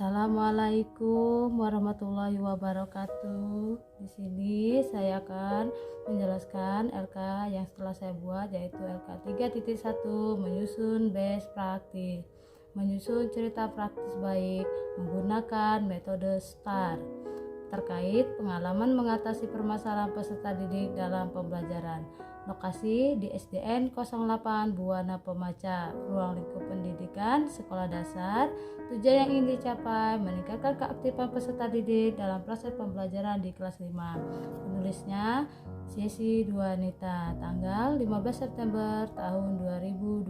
Assalamualaikum warahmatullahi wabarakatuh. Di sini saya akan menjelaskan LK yang setelah saya buat, yaitu LK 3.1 menyusun best practice, menyusun cerita praktis baik menggunakan metode STAR terkait pengalaman mengatasi permasalahan peserta didik dalam pembelajaran. Lokasi di SDN 08 Buana Pemaca, ruang lingkup pendidikan sekolah dasar. Tujuan yang ingin dicapai meningkatkan keaktifan peserta didik dalam proses pembelajaran di kelas 5. Penulisnya Sesi Duanita, tanggal 15 September tahun 2022.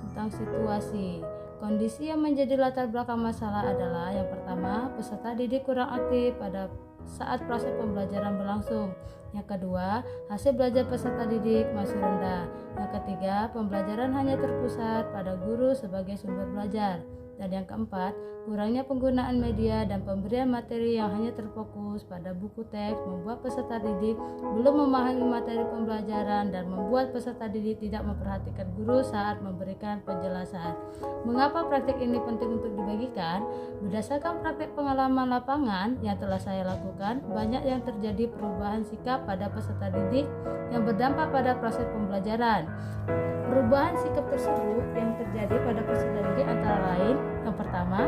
Tentang situasi. Kondisi yang menjadi latar belakang masalah adalah yang pertama, peserta didik kurang aktif pada saat proses pembelajaran berlangsung. Yang kedua, hasil belajar peserta didik masih rendah. Yang ketiga, pembelajaran hanya terpusat pada guru sebagai sumber belajar. Dan yang keempat, kurangnya penggunaan media dan pemberian materi yang hanya terfokus pada buku teks membuat peserta didik belum memahami materi pembelajaran dan membuat peserta didik tidak memperhatikan guru saat memberikan penjelasan. Mengapa praktik ini penting untuk dibagikan? Berdasarkan praktik pengalaman lapangan yang telah saya lakukan, banyak yang terjadi perubahan sikap pada peserta didik yang berdampak pada proses pembelajaran. Perubahan sikap tersebut yang terjadi pada peserta didik antara lain: yang pertama,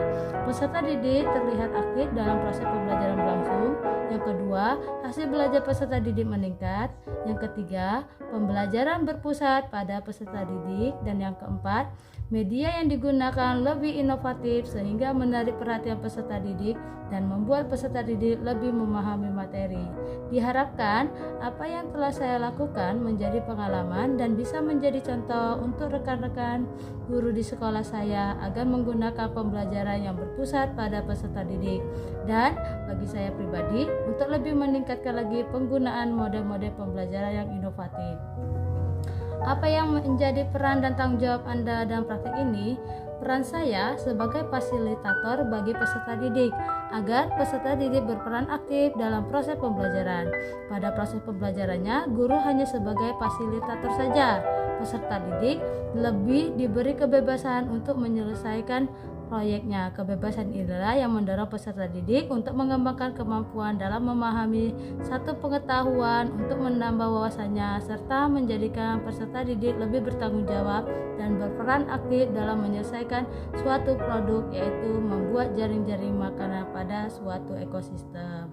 peserta didik terlihat aktif dalam proses pembelajaran berlangsung. Yang kedua, hasil belajar peserta didik meningkat. Yang ketiga, pembelajaran berpusat pada peserta didik. Dan yang keempat, media yang digunakan lebih inovatif sehingga menarik perhatian peserta didik dan membuat peserta didik lebih memahami materi. Diharapkan apa yang telah saya lakukan menjadi pengalaman dan bisa menjadi contoh untuk rekan-rekan guru di sekolah saya agar menggunakan pembelajaran yang berpusat pada peserta didik. Dan bagi saya pribadi, untuk lebih meningkatkan lagi penggunaan model-model pembelajaran yang inovatif. Apa yang menjadi peran dan tanggung jawab Anda dalam praktik ini? Peran saya sebagai fasilitator bagi peserta didik agar peserta didik berperan aktif dalam proses pembelajaran. Pada proses pembelajarannya, guru hanya sebagai fasilitator saja. Peserta didik lebih diberi kebebasan untuk menyelesaikan proyeknya. Kebebasan inilah yang mendorong peserta didik untuk mengembangkan kemampuan dalam memahami satu pengetahuan untuk menambah wawasannya, serta menjadikan peserta didik lebih bertanggung jawab dan berperan aktif dalam menyelesaikan suatu produk, yaitu membuat jaring-jaring makanan pada suatu ekosistem.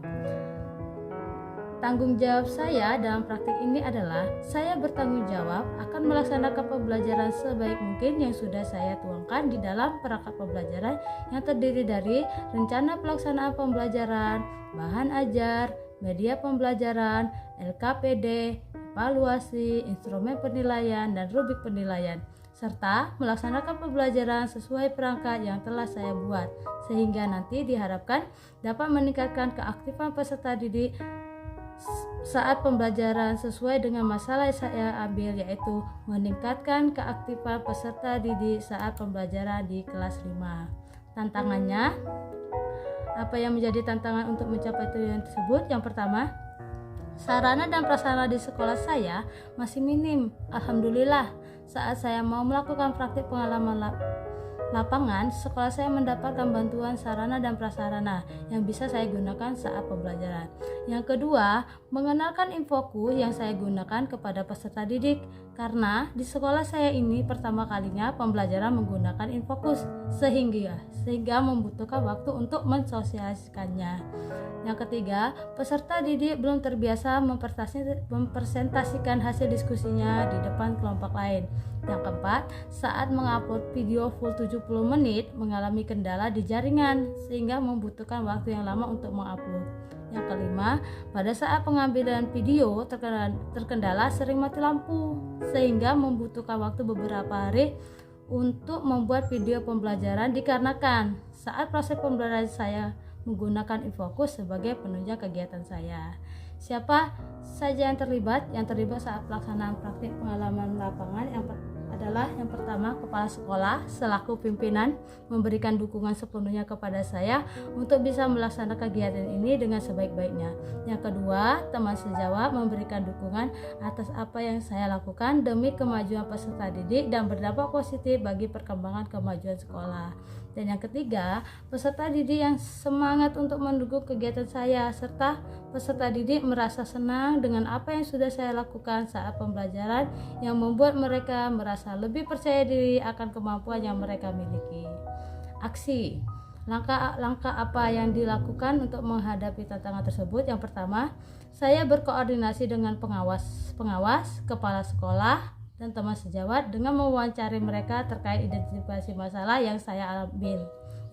Tanggung jawab saya dalam praktik ini adalah saya bertanggung jawab akan melaksanakan pembelajaran sebaik mungkin yang sudah saya tuangkan di dalam perangkat pembelajaran yang terdiri dari rencana pelaksanaan pembelajaran, bahan ajar, media pembelajaran, LKPD, evaluasi, instrumen penilaian, dan rubrik penilaian, serta melaksanakan pembelajaran sesuai perangkat yang telah saya buat, sehingga nanti diharapkan dapat meningkatkan keaktifan peserta didik saat pembelajaran sesuai dengan masalah yang saya ambil, yaitu meningkatkan keaktifan peserta didik saat pembelajaran di kelas 5. Tantangannya, apa yang menjadi tantangan untuk mencapai tujuan tersebut? Yang pertama, sarana dan prasarana di sekolah saya masih minim. Alhamdulillah, saat saya mau melakukan praktik pengalaman lapangan, sekolah saya mendapatkan bantuan sarana dan prasarana yang bisa saya gunakan saat pembelajaran. Yang kedua, mengenalkan infokus yang saya gunakan kepada peserta didik, karena di sekolah saya ini pertama kalinya pembelajaran menggunakan infokus sehingga membutuhkan waktu untuk mensosialisasikannya. Yang ketiga, peserta didik belum terbiasa mempresentasikan hasil diskusinya di depan kelompok lain. Yang keempat, saat mengupload video full 70 menit mengalami kendala di jaringan sehingga membutuhkan waktu yang lama untuk mengupload. Yang kelima, pada saat pengambilan video terkendala sering mati lampu sehingga membutuhkan waktu beberapa hari untuk membuat video pembelajaran dikarenakan saat proses pembelajaran saya menggunakan infokus sebagai penunjang kegiatan saya. Siapa saja yang terlibat? Yang terlibat saat pelaksanaan praktik pengalaman lapangan adalah yang pertama, kepala sekolah selaku pimpinan memberikan dukungan sepenuhnya kepada saya untuk bisa melaksanakan kegiatan ini dengan sebaik-baiknya. Yang kedua, teman sejawat memberikan dukungan atas apa yang saya lakukan demi kemajuan peserta didik dan berdampak positif bagi perkembangan kemajuan sekolah. Dan yang ketiga, peserta didik yang semangat untuk mendukung kegiatan saya, serta peserta didik merasa senang dengan apa yang sudah saya lakukan saat pembelajaran, yang membuat mereka merasa lebih percaya diri akan kemampuan yang mereka miliki. Aksi. Langkah-langkah apa yang dilakukan untuk menghadapi tantangan tersebut? Yang pertama, saya berkoordinasi dengan pengawas, kepala sekolah, dan teman sejawat dengan mewawancari mereka terkait identifikasi masalah yang saya ambil.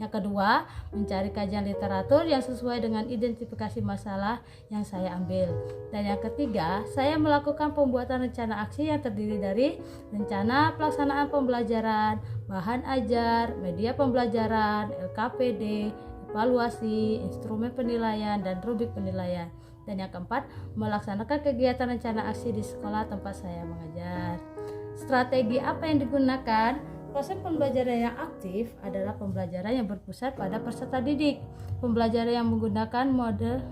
Yang kedua, mencari kajian literatur yang sesuai dengan identifikasi masalah yang saya ambil. Dan yang ketiga, saya melakukan pembuatan rencana aksi yang terdiri dari rencana pelaksanaan pembelajaran, bahan ajar, media pembelajaran, LKPD, evaluasi, instrumen penilaian, dan rubrik penilaian. Dan yang keempat, melaksanakan kegiatan rencana aksi di sekolah tempat saya mengajar. Strategi apa yang digunakan? Proses pembelajaran yang aktif adalah pembelajaran yang berpusat pada peserta didik. Pembelajaran yang menggunakan mode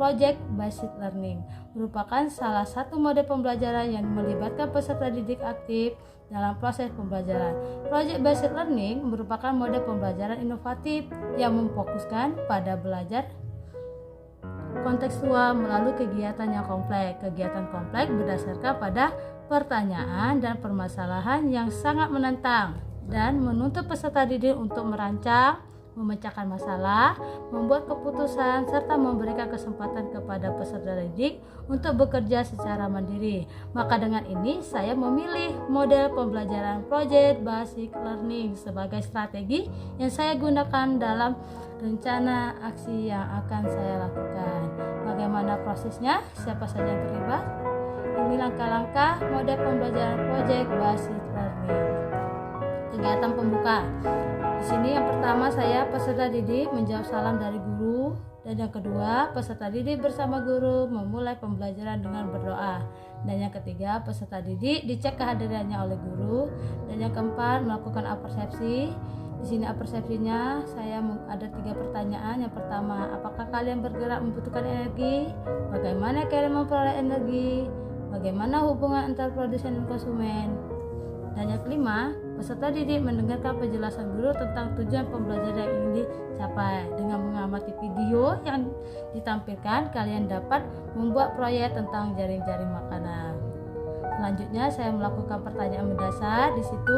Project Based Learning merupakan salah satu mode pembelajaran yang melibatkan peserta didik aktif dalam proses pembelajaran. Project Based Learning merupakan mode pembelajaran inovatif yang memfokuskan pada belajar kontekstual melalui kegiatan yang kompleks. Kegiatan kompleks berdasarkan pada pertanyaan dan permasalahan yang sangat menantang dan menuntut peserta didik untuk merancang, memecahkan masalah, membuat keputusan, serta memberikan kesempatan kepada peserta didik untuk bekerja secara mandiri. Maka dengan ini saya memilih model pembelajaran Project Based Learning sebagai strategi yang saya gunakan dalam rencana aksi yang akan saya lakukan. Bagaimana prosesnya? Siapa saja yang terlibat? Ini langkah-langkah model pembelajaran Project Based Learning. Kegiatan pembuka. Di sini yang pertama saya peserta didik menjawab salam dari guru, dan yang kedua peserta didik bersama guru memulai pembelajaran dengan berdoa, dan yang ketiga peserta didik dicek kehadirannya oleh guru, dan yang keempat melakukan apersepsi. Di sini apersepsinya saya ada 3 pertanyaan. Yang pertama, apakah kalian bergerak membutuhkan energi? Bagaimana kalian memperoleh energi? Bagaimana hubungan antara produsen dan konsumen? Dan yang kelima, peserta didik mendengarkan penjelasan guru tentang tujuan pembelajaran yang ingin dicapai. Dengan mengamati video yang ditampilkan, kalian dapat membuat proyek tentang jaring-jaring makanan. Selanjutnya saya melakukan pertanyaan mendasar. Di situ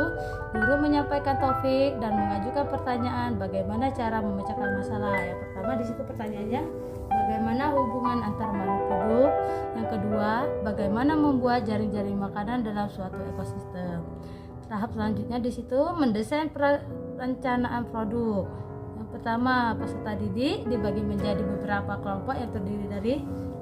guru menyampaikan topik dan mengajukan pertanyaan bagaimana cara memecahkan masalah. Yang pertama di situ pertanyaannya, bagaimana hubungan antar makhluk hidup? Yang kedua, bagaimana membuat jaring-jaring makanan dalam suatu ekosistem? Tahap selanjutnya di situ mendesain perencanaan produk. Yang pertama, peserta didik dibagi menjadi beberapa kelompok yang terdiri dari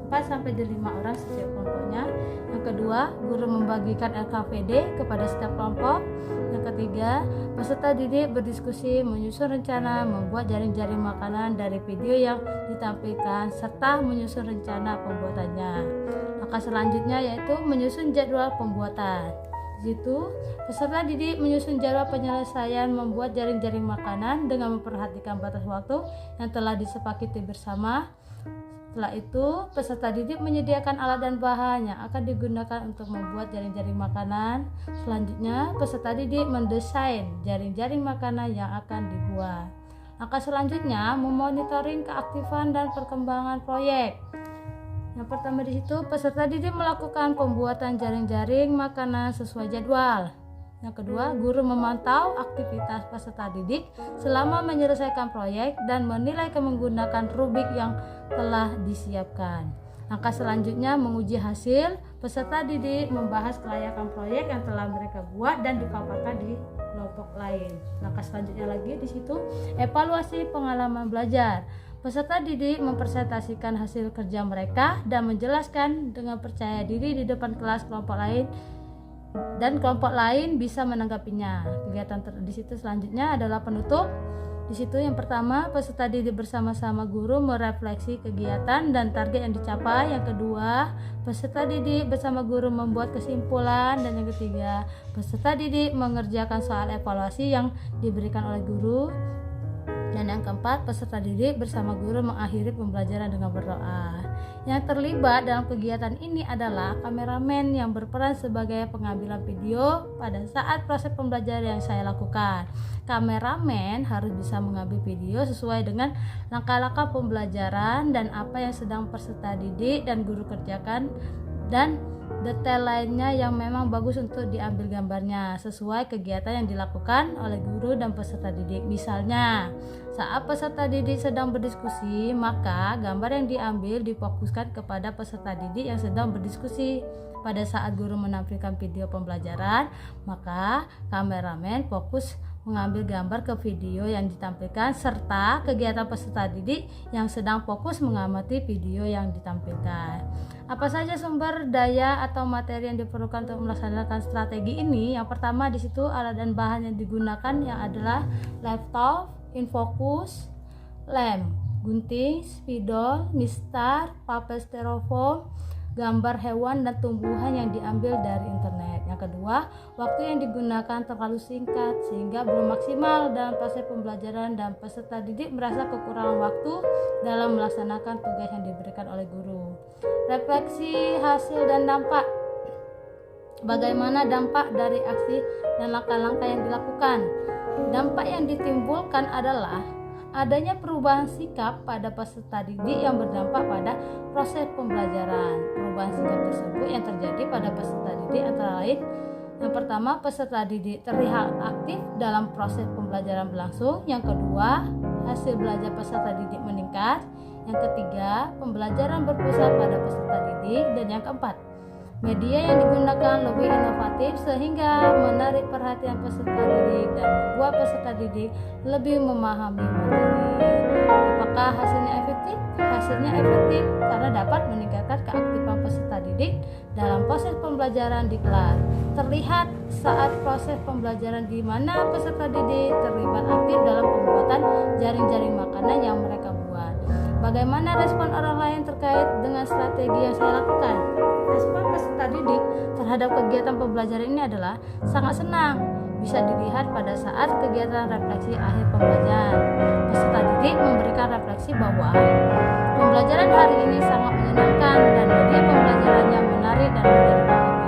4-5 orang setiap kelompoknya. Yang kedua, guru membagikan LKPD kepada setiap kelompok. Yang ketiga, peserta didik berdiskusi menyusun rencana membuat jaring-jaring makanan dari video yang ditampilkan serta menyusun rencana pembuatannya. Langkah selanjutnya yaitu menyusun jadwal pembuatan. Di situ, peserta didik menyusun jadwal penyelesaian membuat jaring-jaring makanan dengan memperhatikan batas waktu yang telah disepakati bersama. Setelah itu, peserta didik menyediakan alat dan bahan yang akan digunakan untuk membuat jaring-jaring makanan. Selanjutnya, peserta didik mendesain jaring-jaring makanan yang akan dibuat. Langkah selanjutnya, memonitoring keaktifan dan perkembangan proyek. Yang pertama di situ, peserta didik melakukan pembuatan jaring-jaring makanan sesuai jadwal. Yang kedua, guru memantau aktivitas peserta didik selama menyelesaikan proyek dan menilai menggunakan rubrik yang telah disiapkan. Langkah selanjutnya menguji hasil. Peserta didik membahas kelayakan proyek yang telah mereka buat dan dipaparkan di kelompok lain. Langkah selanjutnya lagi di situ evaluasi pengalaman belajar. Peserta didik mempresentasikan hasil kerja mereka dan menjelaskan dengan percaya diri di depan kelas kelompok lain, dan kelompok lain bisa menanggapinya. Kegiatan di situ selanjutnya adalah penutup. Di situ yang pertama, peserta didik bersama-sama guru merefleksi kegiatan dan target yang dicapai. Yang kedua, peserta didik bersama guru membuat kesimpulan. Dan yang ketiga, peserta didik mengerjakan soal evaluasi yang diberikan oleh guru. Dan yang keempat, peserta didik bersama guru mengakhiri pembelajaran dengan berdoa. Yang terlibat dalam kegiatan ini adalah kameramen yang berperan sebagai pengambilan video pada saat proses pembelajaran yang saya lakukan. Kameramen harus bisa mengambil video sesuai dengan langkah-langkah pembelajaran dan apa yang sedang peserta didik dan guru kerjakan, dan detail lainnya yang memang bagus untuk diambil gambarnya sesuai kegiatan yang dilakukan oleh guru dan peserta didik. Misalnya, saat peserta didik sedang berdiskusi, maka gambar yang diambil difokuskan kepada peserta didik yang sedang berdiskusi. Pada saat guru menampilkan video pembelajaran, maka kameramen fokus mengambil gambar ke video yang ditampilkan serta kegiatan peserta didik yang sedang fokus mengamati video yang ditampilkan. Apa saja sumber daya atau materi yang diperlukan untuk melaksanakan strategi ini? Yang pertama di situ alat dan bahan yang digunakan yang adalah laptop, infocus, lem, gunting, spidol, mistar, paper styrofoam, gambar hewan dan tumbuhan yang diambil dari internet. Yang kedua, waktu yang digunakan terlalu singkat sehingga belum maksimal dalam proses pembelajaran dan peserta didik merasa kekurangan waktu dalam melaksanakan tugas yang diberikan oleh guru. Refleksi hasil dan dampak. Bagaimana dampak dari aksi dan langkah-langkah yang dilakukan? Dampak yang ditimbulkan adalah adanya perubahan sikap pada peserta didik yang berdampak pada proses pembelajaran. Perubahan sikap tersebut yang terjadi pada peserta didik antara lain: yang pertama, peserta didik terlihat aktif dalam proses pembelajaran berlangsung. Yang kedua, hasil belajar peserta didik meningkat. Yang ketiga, pembelajaran berpusat pada peserta didik. Dan yang keempat, media yang digunakan lebih inovatif sehingga menarik perhatian peserta didik dan membuat peserta didik lebih memahami materi. Apakah hasilnya efektif? Hasilnya efektif karena dapat meningkatkan keaktifan peserta didik dalam proses pembelajaran di kelas. Terlihat saat proses pembelajaran di mana peserta didik terlibat aktif dalam pembuatan jaring-jaring makanan yang mereka buat. Bagaimana respon orang lain terkait dengan strategi yang saya lakukan? Respon peserta didik terhadap kegiatan pembelajaran ini adalah sangat senang. Bisa dilihat pada saat kegiatan refleksi akhir pembelajaran. Peserta didik memberikan refleksi bahwa pembelajaran hari ini sangat menyenangkan dan media pembelajarannya menarik dan mudah dipahami.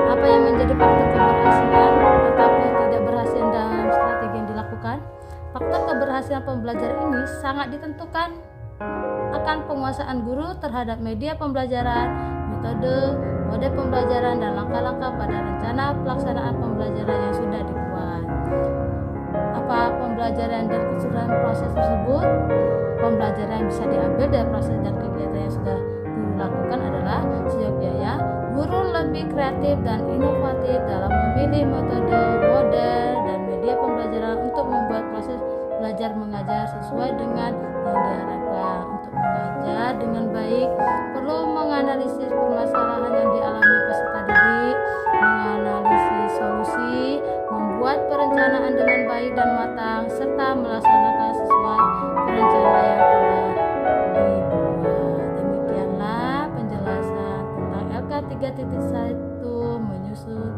Apa yang menjadi faktor keberhasilan atau tidak berhasil dalam strategi yang dilakukan? Faktor keberhasilan pembelajaran ini sangat ditentukan akan penguasaan guru terhadap media pembelajaran, metode, model pembelajaran, dan langkah-langkah pada rencana pelaksanaan pembelajaran yang sudah dibuat. Apa pembelajaran dan keseluruhan proses tersebut? Pembelajaran yang bisa diambil dari proses dan kegiatan yang sudah guru lakukan adalah seyogyanya guru lebih kreatif dan inovatif dalam memilih metode, model, dan media pembelajaran untuk membuat proses belajar mengajar sesuai dengan yang diharapkan. Untuk mengajar dengan baik perlu menganalisis permasalahan yang dialami peserta didik, menganalisis solusi, membuat perencanaan dengan baik dan matang, serta melaksanakan sesuai perencanaan yang telah dibuat. Demikianlah penjelasan tentang LK 3.1 menyusun